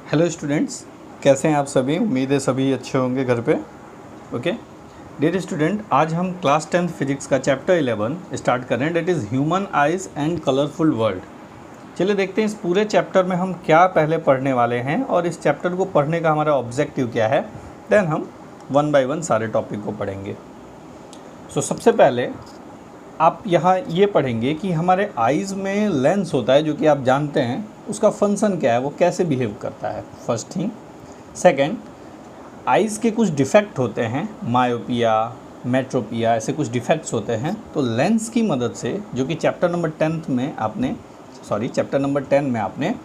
Hello students, कैसे हैं आप सभी। उम्मीद है सभी अच्छे होंगे घर पे। ओके डियर स्टूडेंट, आज हम क्लास 10th फिजिक्स का चैप्टर 11 स्टार्ट कर रहे हैं, that is human eyes and colourful world. चलिए देखते हैं इस पूरे चैप्टर में हम क्या पहले पढ़ने वाले हैं और इस चैप्टर को पढ़ने का हमारा ऑब्जेक्टिव क्या है। देन हम वन बाय वन सारे टॉपिक को पढ़ेंगे। सबसे पहले आप यहाँ ये पढ़ेंगे कि हमारे आइज़ में लेंस होता है, जो कि आप जानते हैं उसका फंक्शन क्या है, वो कैसे बिहेव करता है, फर्स्ट थिंग। सेकंड, आइज़ के कुछ डिफेक्ट होते हैं, मायोपिया, मेट्रोपिया, ऐसे कुछ डिफेक्ट्स होते हैं। तो लेंस की मदद से, जो कि चैप्टर नंबर 10 में आपने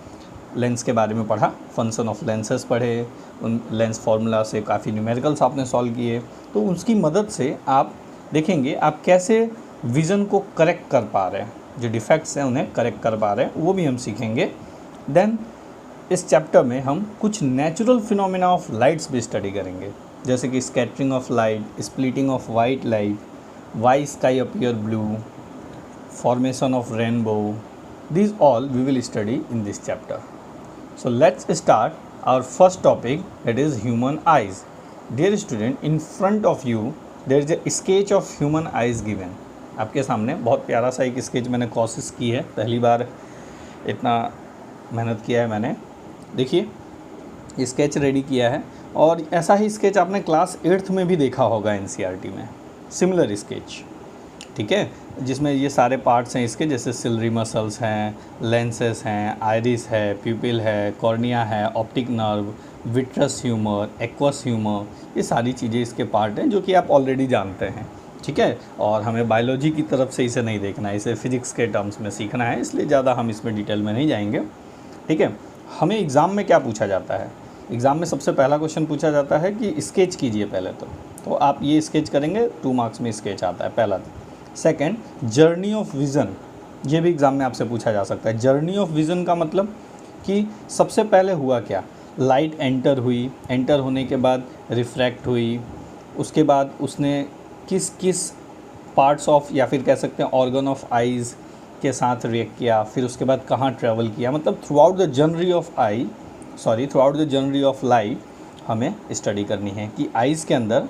लेंस के बारे में पढ़ा, फंक्शन ऑफ लेंसेस पढ़े, उन लेंस फार्मूला से काफ़ी न्यूमेरिकल्स आपने सॉल्व किए। तो उसकी मदद से आप देखेंगे आप कैसे विज़न को करेक्ट कर पा रहे हैं, जो डिफेक्ट्स हैं उन्हें करेक्ट कर पा रहे हैं, वो भी हम सीखेंगे। देन इस चैप्टर में हम कुछ नेचुरल फिनोमेना ऑफ लाइट्स भी स्टडी करेंगे, जैसे कि scattering of light, splitting of white light, why sky appear blue, formation of rainbow. These all we will study in this chapter. So let's start our first topic, that is human eyes. Dear student, in front of you there is a sketch of human eyes given. आपके सामने बहुत प्यारा सा एक sketch मैंने कोशिश की है, पहली बार इतना मेहनत किया है मैंने। देखिए स्केच रेडी किया है, और ऐसा ही स्केच आपने क्लास 8th में भी देखा होगा एनसीईआरटी में, सिमिलर स्केच, ठीक है, जिसमें ये सारे पार्ट्स हैं इसके, जैसे सिलरी मसल्स हैं, लेंसेस हैं, आइरिस है, प्यूपिल है, कॉर्निया है, optic nerve, vitreous humour, aqueous humour, ये सारी चीज़ें इसके पार्ट हैं जो कि आप ऑलरेडी जानते हैं, ठीक है। और हमें बायोलॉजी की तरफ से इसे नहीं देखना है, इसे फिजिक्स के टर्म्स में सीखना है, इसलिए ज़्यादा हम इसमें डिटेल में नहीं जाएंगे, ठीक है। हमें एग्ज़ाम में क्या पूछा जाता है, एग्ज़ाम में सबसे पहला क्वेश्चन पूछा जाता है कि स्केच कीजिए पहले। तो आप ये स्केच करेंगे, 2 मार्क्स में स्केच आता है पहला। सेकंड, जर्नी ऑफ विज़न, ये भी एग्ज़ाम में आपसे पूछा जा सकता है। जर्नी ऑफ विज़न का मतलब कि सबसे पहले हुआ क्या, लाइट एंटर हुई, एंटर होने के बाद रिफ्रैक्ट हुई, उसके बाद उसने किस किस पार्ट्स ऑफ, या फिर कह सकते हैं ऑर्गन ऑफ आइज़ के साथ रिएक्ट किया, फिर उसके बाद कहाँ ट्रैवल किया, मतलब through out the journey of light हमें स्टडी करनी है कि आइज़ के अंदर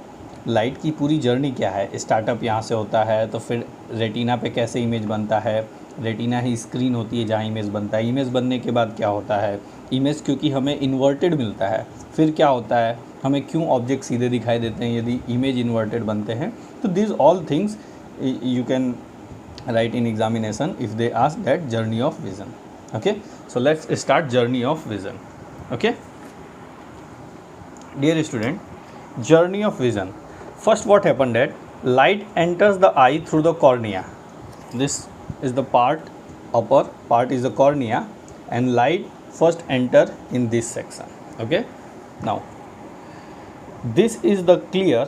लाइट की पूरी जर्नी क्या है। स्टार्टअप यहाँ से होता है, तो फिर रेटिना पे कैसे इमेज बनता है, रेटिना ही स्क्रीन होती है जहाँ इमेज बनता है, इमेज बनने के बाद क्या होता है, इमेज क्योंकि हमें इन्वर्टेड मिलता है, फिर क्या होता है, हमें क्यों ऑब्जेक्ट सीधे दिखाई देते हैं यदि इमेज इन्वर्टेड बनते हैं। तो this all things you can write in examination if they ask that journey of vision. Okay, so let's start journey of vision. Okay dear student, journey of vision, first what happened that light enters the eye through the cornea. This is the part, upper part is the cornea, and light first enter in this section. Okay, now this is the clear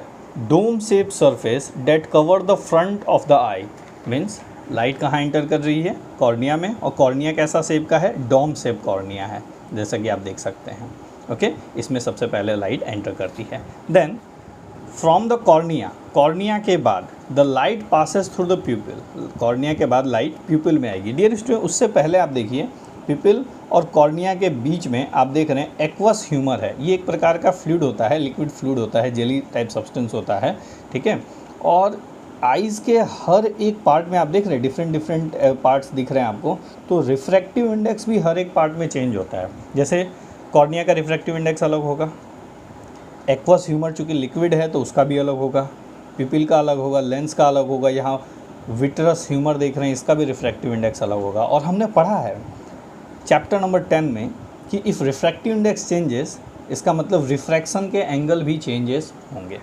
dome shaped surface that cover the front of the eye. Means light कहाँ enter कर रही है, cornea में, और cornea कैसा shape का है, dome shape cornea है, जैसा कि आप देख सकते हैं। ओके, इसमें सबसे पहले लाइट एंटर करती है। Then from the cornea, cornea के बाद the light passes through the pupil, cornea के बाद लाइट प्यूपिल में आएगी। डियर स्टूडेंट, उससे पहले आप देखिए प्यूपिल और कॉर्निया के बीच में आप देख रहे हैं एक्वस ह्यूमर है। ये एक प्रकार का फ्लूइड होता है, लिक्विड फ्लूइड होता है, जेली टाइप सब्सटेंस होता है, ठीक है। और आइज़ के हर एक पार्ट में आप देख रहे हैं डिफरेंट पार्ट्स दिख रहे हैं आपको, तो रिफ्रैक्टिव इंडेक्स भी हर एक पार्ट में चेंज होता है। जैसे कॉर्निया का रिफ्रैक्टिव इंडेक्स अलग होगा, एक्वस ह्यूमर चूँकि लिक्विड है तो उसका भी अलग होगा, प्यूपिल का अलग होगा, लेंस का अलग होगा, यहाँ विट्रस ह्यूमर देख रहे हैं इसका भी रिफ्रैक्टिव इंडेक्स अलग होगा। और हमने पढ़ा है चैप्टर नंबर 10 में कि इफ़ रिफ्रैक्टिव इंडेक्स चेंजेस, इसका मतलब रिफ्रैक्शन के एंगल भी चेंजेस होंगे,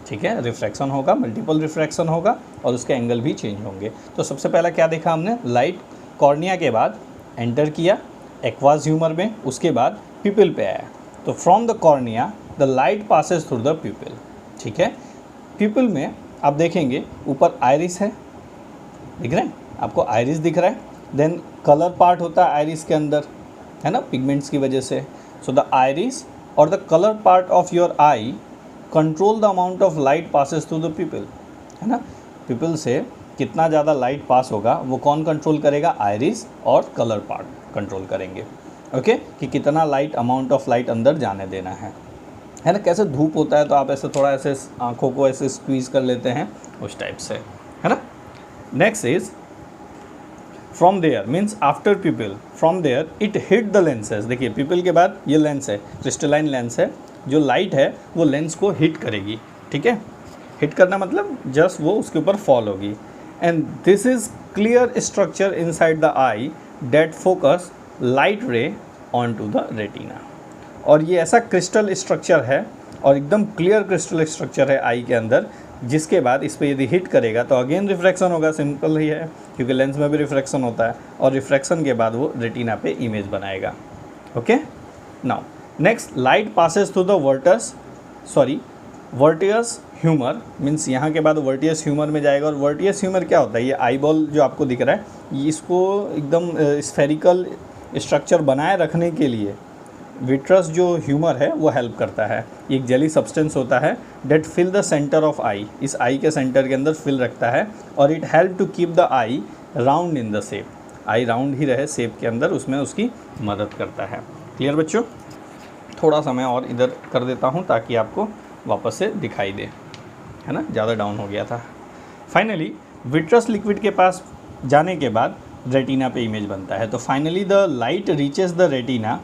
ठीक है। रिफ्रैक्शन होगा, मल्टीपल रिफ्रैक्शन होगा, और उसके एंगल भी चेंज होंगे। तो सबसे पहला क्या देखा हमने, लाइट कॉर्निया के बाद एंटर किया एक्वास ह्यूमर में, उसके बाद प्यूपिल पे आया। तो from the cornea the light passes through the प्यूपिल, ठीक है। प्यूपिल में आप देखेंगे ऊपर आइरिस है, दिख रहे हैं आपको, आइरिस दिख रहा है। देन कलर पार्ट होता है आइरिस के अंदर, है ना, पिगमेंट्स की वजह से। सो द आइरिस और the colour part of your I control the amount of light passes through the प्यूपिल, है ना। प्यूपिल से कितना ज़्यादा लाइट पास होगा वो कौन कंट्रोल करेगा, आइरिस और कलर पार्ट कंट्रोल करेंगे। ओके, कि कितना लाइट, अमाउंट ऑफ लाइट अंदर जाने देना है ना। कैसे धूप होता है तो आप ऐसे थोड़ा ऐसे आँखों को ऐसे स्क्वीज़ कर लेते हैं, उस टाइप से, है ना। Next is from there, means after pupil, from there it hit the lenses. देखिए पिपल के बाद ये लेंस है, क्रिस्टलाइन लेंस है, जो लाइट है वो लेंस को हिट करेगी, ठीक है। हिट करना मतलब जस्ट वो उसके ऊपर फॉल होगी। And this is clear structure inside the eye that focus light ray onto the retina. और ये ऐसा क्रिस्टल स्ट्रक्चर है और एकदम क्लियर क्रिस्टल स्ट्रक्चर है आई के अंदर, जिसके बाद इस पर यदि हिट करेगा तो अगेन रिफ्रैक्शन होगा, सिंपल ही है क्योंकि लेंस में भी रिफ्रैक्शन होता है, और रिफ्रैक्शन के बाद वो रेटिना पे इमेज बनाएगा। Okay, now next, light passes through the वर्टियस ह्यूमर, मीन्स यहाँ के बाद वर्टियस ह्यूमर में जाएगा। और वर्टियस ह्यूमर क्या होता है, ये आई बॉल जो आपको दिख रहा है, इसको एकदम स्फेरिकल स्ट्रक्चर बनाए रखने के लिए विट्रस जो ह्यूमर है वो हेल्प करता है। एक जेली सब्सटेंस होता है that fill the centre of eye, इस आई के सेंटर के अंदर फिल रखता है, और it help to keep the eye round in the shape, eye round ही रहे शेप के अंदर, उसमें उसकी मदद करता है। क्लियर बच्चों, थोड़ा सा मैं और इधर कर देता हूँ ताकि आपको वापस से दिखाई दे, है ना, ज़्यादा डाउन हो गया था। फाइनली विट्रस लिक्विड के पास जाने के बाद रेटिना पे इमेज बनता है। तो finally the light reaches the retina,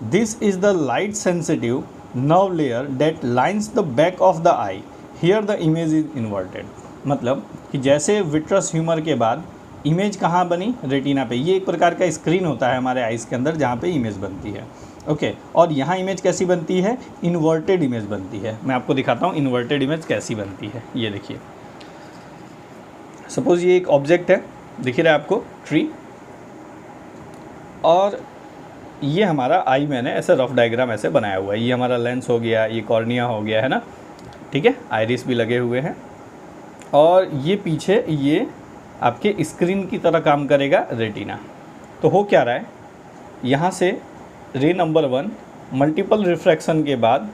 this is the light sensitive nerve layer that lines the back of the eye, here the image is inverted. मतलब कि जैसे विट्रस ह्यूमर के बाद इमेज कहाँ बनी, रेटिना पे। ये एक प्रकार का स्क्रीन होता है हमारे आइज़ के अंदर जहाँ पे इमेज बनती है। ओके, और यहाँ इमेज कैसी बनती है, इन्वर्टेड इमेज बनती है। मैं आपको दिखाता हूँ इन्वर्टेड इमेज कैसी बनती है। ये देखिए, सपोज ये एक ऑब्जेक्ट है, दिख रहा है आपको, ट्री, और ये हमारा आई मैंने ऐसे रफ डायग्राम ऐसे बनाया हुआ है। ये हमारा लेंस हो गया, ये कॉर्निया हो गया, है ना, ठीक है, आइरिस भी लगे हुए हैं, और ये पीछे ये आपके स्क्रीन की तरह काम करेगा रेटिना। तो हो क्या रहा है, यहाँ से रे नंबर 1 मल्टीपल रिफ्रैक्शन के बाद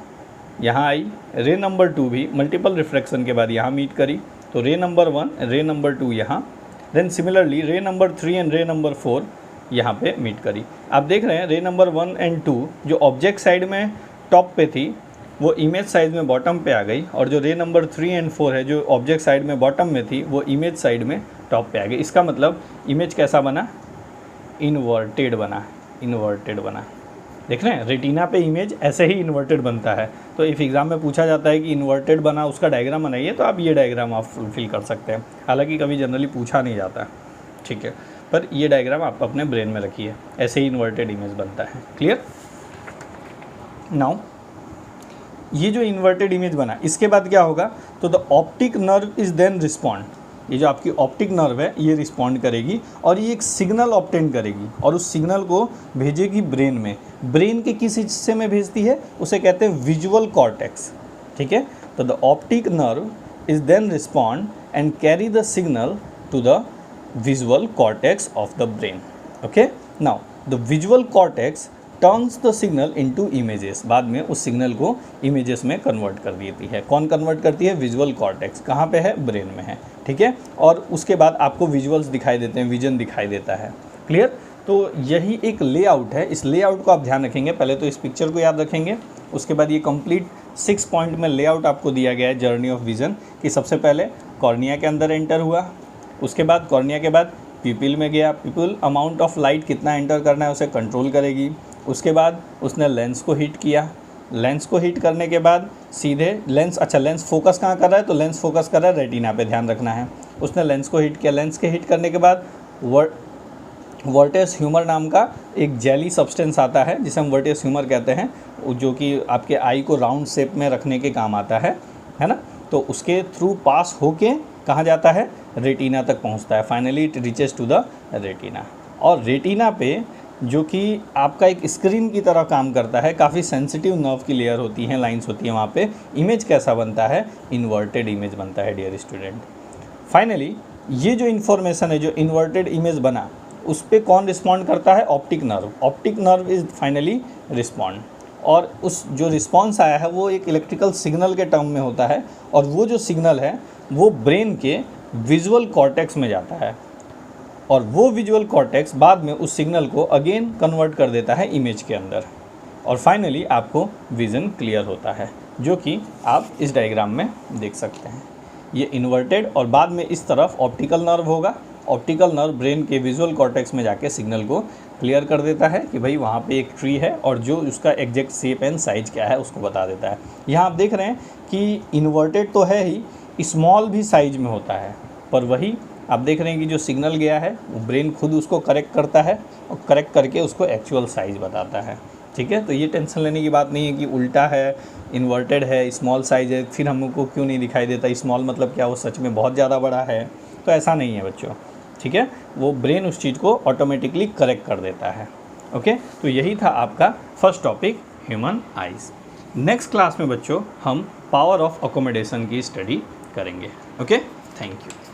यहाँ आई, रे नंबर 2 भी मल्टीपल रिफ्रैक्शन के बाद यहाँ मीट करी, तो रे नंबर 1, रे नंबर 2 यहाँ, देन सिमिलरली रे नंबर 3 एंड रे नंबर 4 यहाँ पे मीट करी। आप देख रहे हैं रे नंबर 1 एंड 2 जो ऑब्जेक्ट साइड में टॉप पे थी वो इमेज साइड में बॉटम पे आ गई, और जो रे नंबर 3 एंड 4 है जो ऑब्जेक्ट साइड में बॉटम में थी वो इमेज साइड में टॉप पे आ गई। इसका मतलब इमेज कैसा बना, इन्वर्टेड बना, इन्वर्टेड बना। देख रहे हैं, रेटिना पे इमेज ऐसे ही इन्वर्टेड बनता है। तो इफ एग्ज़ाम में पूछा जाता है कि इन्वर्टेड बना, उसका डायग्राम बनाइए, तो आप ये डायग्राम आप फुलफिल कर सकते हैं। हालांकि कभी जनरली पूछा नहीं जाता, ठीक है, पर ये डायग्राम आप अपने ब्रेन में रखिए, ऐसे ही इन्वर्टेड इमेज बनता है। क्लियर। नाउ ये जो इन्वर्टेड इमेज बना, इसके बाद क्या होगा, तो the optic nerve is then respond, ये जो आपकी ऑप्टिक नर्व है ये रिस्पॉन्ड करेगी और ये एक सिग्नल ऑब्टेन करेगी और उस सिग्नल को भेजेगी ब्रेन में। ब्रेन के किस हिस्से में भेजती है, उसे कहते हैं विजुअल कॉर्टेक्स, ठीक है। तो the optic nerve is then respond and carry the signal to the visual cortex of the brain. Okay, now the visual cortex turns the signal into images, बाद में उस सिग्नल को इमेजेस में convert कर देती है। कौन कन्वर्ट करती है, विजुअल कॉर्टेक्स। कहाँ पे है, ब्रेन में है, ठीक है। और उसके बाद आपको विजुअल्स दिखाई देते हैं, विजन दिखाई देता है। क्लियर। तो यही एक लेआउट है, इस लेआउट को आप ध्यान रखेंगे। पहले तो इस पिक्चर को याद रखेंगे, उसके बाद ये कंप्लीट 6 पॉइंट में लेआउट आपको दिया गया है जर्नी ऑफ विजन, कि सबसे पहले कॉर्निया के अंदर एंटर हुआ, उसके बाद कॉर्निया के बाद पिपिल में गया, पिपिल अमाउंट ऑफ लाइट कितना एंटर करना है उसे कंट्रोल करेगी। उसके बाद उसने लेंस को हिट किया, लेंस को हिट करने के बाद सीधे लेंस, अच्छा लेंस फोकस कहाँ कर रहा है, तो लेंस फोकस कर रहा है रेटिना पे, ध्यान रखना है। उसने लेंस को हिट किया, लेंस के हिट करने के बाद वर्टियस ह्यूमर नाम का एक जेली सब्सटेंस आता है जिसे हम वर्टियस ह्यूमर कहते हैं, जो कि आपके आई को राउंड शेप में रखने के काम आता है ना। तो उसके थ्रू पास होके कहाँ जाता है, रेटिना तक पहुँचता है। Finally it reaches to the retina. और रेटिना पे जो कि आपका एक स्क्रीन की तरह काम करता है, काफ़ी सेंसिटिव नर्व की लेयर होती हैं, लाइंस होती हैं वहाँ पे, इमेज कैसा बनता है, इन्वर्टेड इमेज बनता है डियर स्टूडेंट। फाइनली ये जो इन्फॉर्मेशन है, जो इन्वर्टेड इमेज बना, उस पर कौन रिस्पॉन्ड करता है, optic nerve. Optic nerve is finally respond, और उस जो रिस्पॉन्स आया है वो एक इलेक्ट्रिकल सिग्नल के टर्म में होता है, और वो जो सिग्नल है वो ब्रेन के विजुअल कॉर्टेक्स में जाता है। और वो विजुअल कॉर्टेक्स बाद में उस सिग्नल को अगेन कन्वर्ट कर देता है इमेज के अंदर, और फाइनली आपको विज़न क्लियर होता है, जो कि आप इस डायग्राम में देख सकते हैं। ये इन्वर्टेड, और बाद में इस तरफ ऑप्टिकल नर्व होगा। ऑप्टिकल नर्व ब्रेन के विजुअल कॉर्टेक्स में जाके सिग्नल को क्लियर कर देता है कि भाई वहाँ पे एक ट्री है, और जो उसका एग्जैक्ट शेप एंड साइज क्या है उसको बता देता है। यहाँ आप देख रहे हैं कि इन्वर्टेड तो है ही, स्मॉल भी साइज में होता है, पर वही आप देख रहे हैं कि जो सिग्नल गया है वो ब्रेन खुद उसको करेक्ट करता है, और करेक्ट करके उसको एक्चुअल साइज़ बताता है। ठीक है, तो ये टेंशन लेने की बात नहीं है कि उल्टा है, इन्वर्टेड है, स्मॉल साइज है, फिर हमको क्यों नहीं दिखाई देता, स्मॉल मतलब क्या, वो सच में बहुत ज़्यादा बड़ा है। तो ऐसा नहीं है बच्चों, ठीक है, वो ब्रेन उस चीज़ को ऑटोमेटिकली करेक्ट कर देता है। ओके, तो यही था आपका first topic, human eyes. Next class में बच्चों हम पावर ऑफ अकोमोडेशन की स्टडी करेंगे। Okay, thank you.